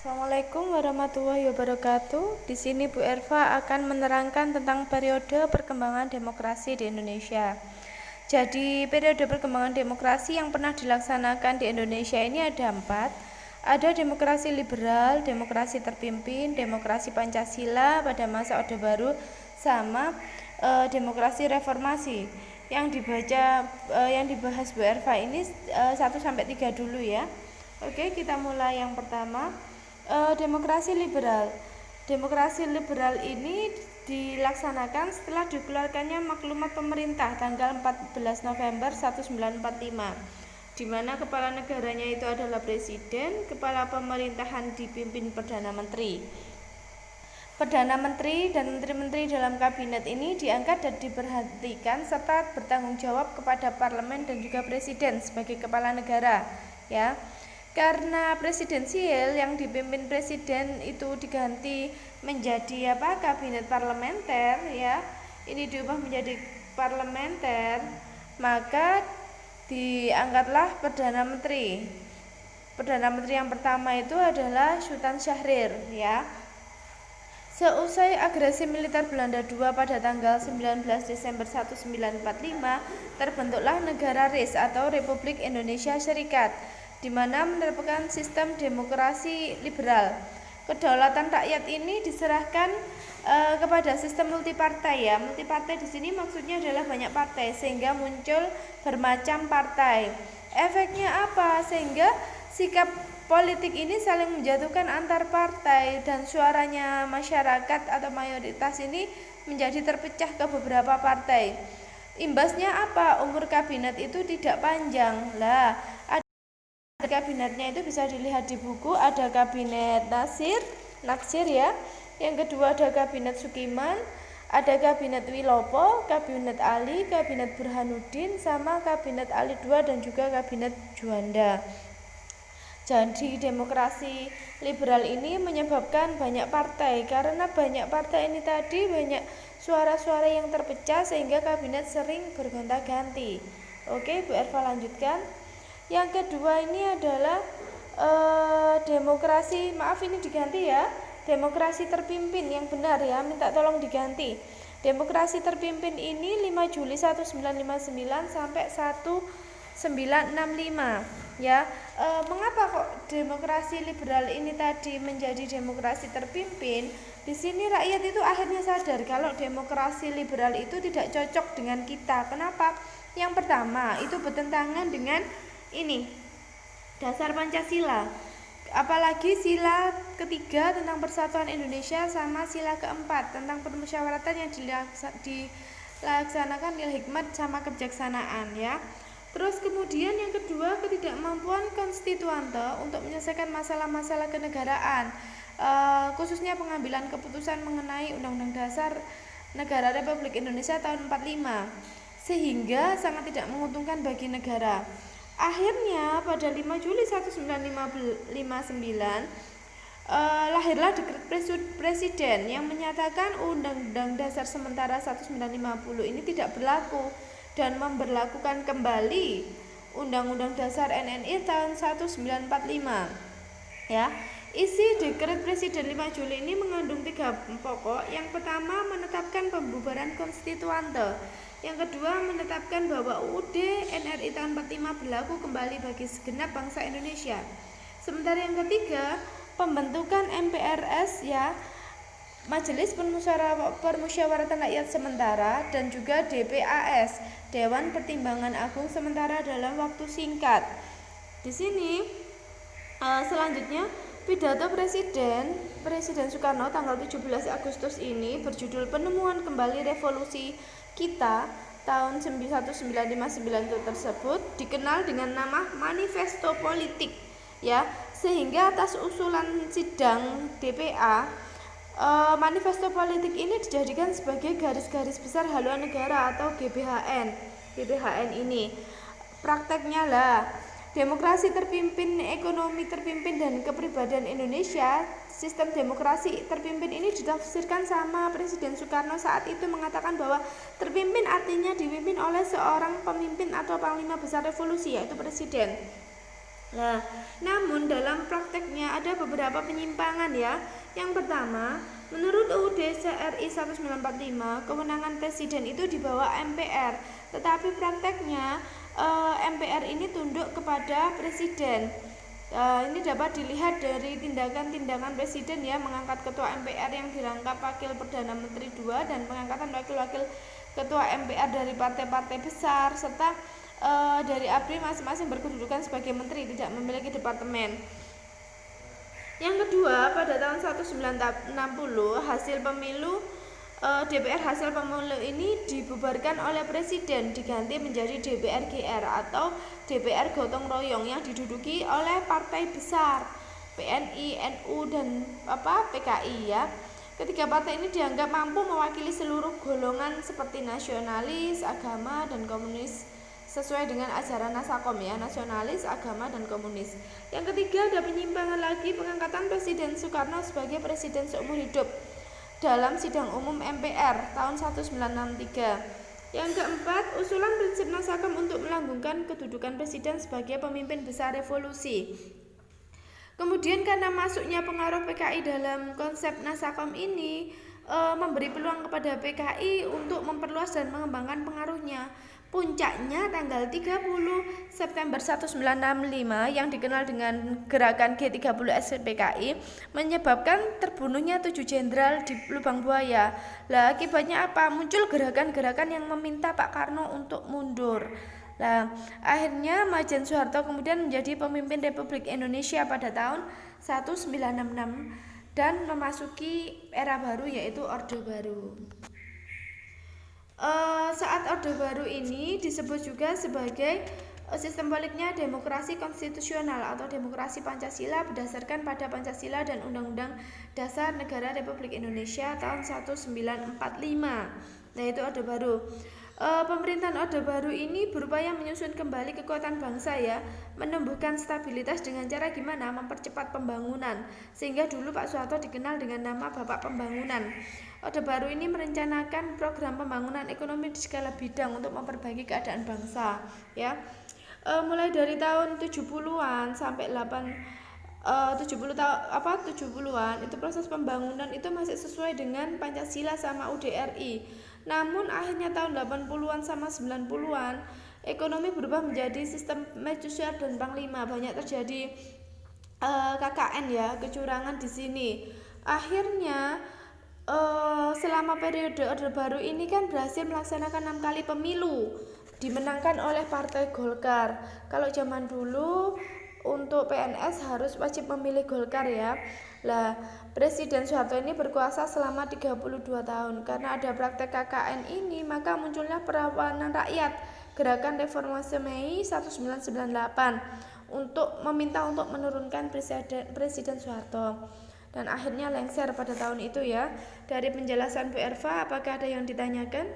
Assalamualaikum warahmatullahi wabarakatuh. Di sini Bu Erva akan menerangkan tentang periode perkembangan demokrasi di Indonesia. Jadi, periode perkembangan demokrasi yang pernah dilaksanakan di Indonesia ini ada 4. Ada demokrasi liberal, demokrasi terpimpin, demokrasi Pancasila pada masa Orde Baru, sama demokrasi reformasi. Yang dibahas Bu Erva ini 1-3 dulu ya. Oke, kita mulai yang pertama. Demokrasi liberal. Demokrasi liberal ini dilaksanakan setelah dikeluarkannya maklumat pemerintah tanggal 14 November 1945, di mana kepala negaranya itu adalah presiden, kepala pemerintahan dipimpin Perdana Menteri. Perdana Menteri dan menteri-menteri dalam kabinet ini diangkat dan diberhentikan serta bertanggung jawab kepada parlemen dan juga presiden sebagai kepala negara, ya. Karena presidensial yang dipimpin presiden itu diganti menjadi kabinet parlementer, ya. Ini diubah menjadi parlementer, maka diangkatlah Perdana Menteri. Perdana Menteri yang pertama itu adalah Sultan Syahrir, ya. Seusai agresi militer Belanda II pada tanggal 19 Desember 1945, terbentuklah negara RIS atau Republik Indonesia Serikat, di mana menerapkan sistem demokrasi liberal. Kedaulatan rakyat ini diserahkan kepada sistem multipartai, ya. Multipartai di sini maksudnya adalah banyak partai, sehingga muncul bermacam partai. Efeknya apa? Sehingga sikap politik ini saling menjatuhkan antar partai dan suaranya masyarakat atau mayoritas ini menjadi terpecah ke beberapa partai. Imbasnya apa? Umur kabinet itu tidak panjang. Lah, kabinetnya itu bisa dilihat di buku, ada kabinet Natsir ya. Yang kedua ada kabinet Sukiman, ada kabinet Wilopo, kabinet Ali, kabinet Burhanuddin, sama kabinet Ali II dan juga kabinet Juanda. Jadi demokrasi liberal ini menyebabkan banyak partai. Karena banyak partai ini tadi banyak suara-suara yang terpecah sehingga kabinet sering bergonta-ganti. Oke, Bu Erva lanjutkan. Yang kedua ini adalah demokrasi, maaf ini diganti ya, demokrasi terpimpin yang benar ya, minta tolong diganti. Demokrasi terpimpin ini 5 Juli 1959 sampai 1965 ya. Mengapa kok demokrasi liberal ini tadi menjadi demokrasi terpimpin? Di sini rakyat itu akhirnya sadar kalau demokrasi liberal itu tidak cocok dengan kita. Kenapa? Yang pertama, itu bertentangan dengan ini dasar Pancasila, apalagi sila ketiga tentang persatuan Indonesia sama sila keempat tentang permusyawaratan yang dilaksanakan oleh hikmat sama kebijaksanaan ya. Terus kemudian yang kedua, ketidakmampuan konstituante untuk menyelesaikan masalah-masalah kenegaraan, khususnya pengambilan keputusan mengenai Undang-Undang Dasar Negara Republik Indonesia tahun 45, sehingga sangat tidak menguntungkan bagi negara. Akhirnya pada 5 Juli 1959 lahirlah dekret presiden yang menyatakan Undang-Undang Dasar sementara 1950 ini tidak berlaku dan memberlakukan kembali Undang-Undang Dasar NNI tahun 1945 ya. Isi dekret presiden 5 Juli ini mengandung 3 pokok. Yang pertama, menetapkan pembubaran konstituante. Yang kedua, menetapkan bahwa UUD NRI tahun 45 berlaku kembali bagi segenap bangsa Indonesia. Sementara yang ketiga, pembentukan MPRS ya, Majelis Permusyawaratan Rakyat Sementara, dan juga DPAS, Dewan Pertimbangan Agung Sementara dalam waktu singkat. Di sini selanjutnya pidato Presiden Soekarno tanggal 17 Agustus ini berjudul Penemuan Kembali Revolusi Kita tahun 1959 tersebut dikenal dengan nama Manifesto Politik ya, sehingga atas usulan sidang DPA Manifesto Politik ini dijadikan sebagai garis-garis besar haluan negara atau GBHN. GBHN ini prakteknya lah, demokrasi terpimpin, ekonomi terpimpin, dan kepribadian Indonesia. Sistem demokrasi terpimpin ini ditafsirkan sama Presiden Soekarno saat itu mengatakan bahwa terpimpin artinya dipimpin oleh seorang pemimpin atau panglima besar revolusi, yaitu presiden. Nah, namun dalam prakteknya ada beberapa penyimpangan ya. Yang pertama, menurut UUD RI 1945, kewenangan presiden itu di bawah MPR, tetapi prakteknya MPR ini tunduk kepada presiden. Ini dapat dilihat dari tindakan-tindakan presiden ya, mengangkat ketua MPR yang dirangkap Wakil Perdana Menteri 2 dan pengangkatan wakil-wakil ketua MPR dari partai-partai besar serta dari ABRI masing-masing berkedudukan sebagai menteri, tidak memiliki departemen. Yang kedua, pada tahun 1960 hasil pemilu DPR hasil pemilu ini dibubarkan oleh presiden, diganti menjadi DPR GR atau DPR gotong royong yang diduduki oleh partai besar PNI, NU dan PKI ya. Ketiga partai ini dianggap mampu mewakili seluruh golongan seperti nasionalis, agama dan komunis sesuai dengan ajaran Nasakom ya, nasionalis, agama dan komunis. Yang ketiga, ada penyimpangan lagi pengangkatan Presiden Soekarno sebagai presiden seumur hidup dalam sidang umum MPR tahun 1963. Yang keempat, usulan prinsip Nasakom untuk melanggengkan kedudukan presiden sebagai pemimpin besar revolusi. Kemudian karena masuknya pengaruh PKI dalam konsep Nasakom ini memberi peluang kepada PKI untuk memperluas dan mengembangkan pengaruhnya. Puncaknya tanggal 30 September 1965 yang dikenal dengan gerakan G30S PKI menyebabkan terbunuhnya 7 jenderal di Lubang Buaya. Lah akibatnya apa? Muncul gerakan-gerakan yang meminta Pak Karno untuk mundur. Nah, akhirnya Majen Soeharto kemudian menjadi pemimpin Republik Indonesia pada tahun 1966 dan memasuki era baru yaitu Orde Baru. Saat Orde Baru ini disebut juga sebagai sistem politiknya demokrasi konstitusional atau demokrasi Pancasila berdasarkan pada Pancasila dan Undang-Undang Dasar Negara Republik Indonesia tahun 1945. Nah, itu Orde Baru. Pemerintahan Orde Baru ini berupaya menyusun kembali kekuatan bangsa ya, menumbuhkan stabilitas dengan cara gimana? Mempercepat pembangunan. Sehingga dulu Pak Soeharto dikenal dengan nama Bapak Pembangunan. Orde Baru ini merencanakan program pembangunan ekonomi di segala bidang untuk memperbaiki keadaan bangsa ya. Mulai dari tahun 70-an sampai 70-an itu proses pembangunan itu masih sesuai dengan Pancasila sama UDRI. Namun akhirnya tahun 80-an sama 90-an ekonomi berubah menjadi sistem mercusuar dan panglima, banyak terjadi KKN ya, kecurangan di sini. Akhirnya selama periode Orde Baru ini kan berhasil melaksanakan 6 kali pemilu, dimenangkan oleh Partai Golkar. Kalau zaman dulu untuk PNS harus wajib memilih Golkar ya. Lah, Presiden Soeharto ini berkuasa selama 32 tahun. Karena ada praktek KKN ini, maka munculnya perlawanan rakyat, Gerakan Reformasi Mei 1998 untuk meminta untuk menurunkan Presiden Soeharto. Dan akhirnya lengser pada tahun itu ya. Dari penjelasan Bu Erva, apakah ada yang ditanyakan?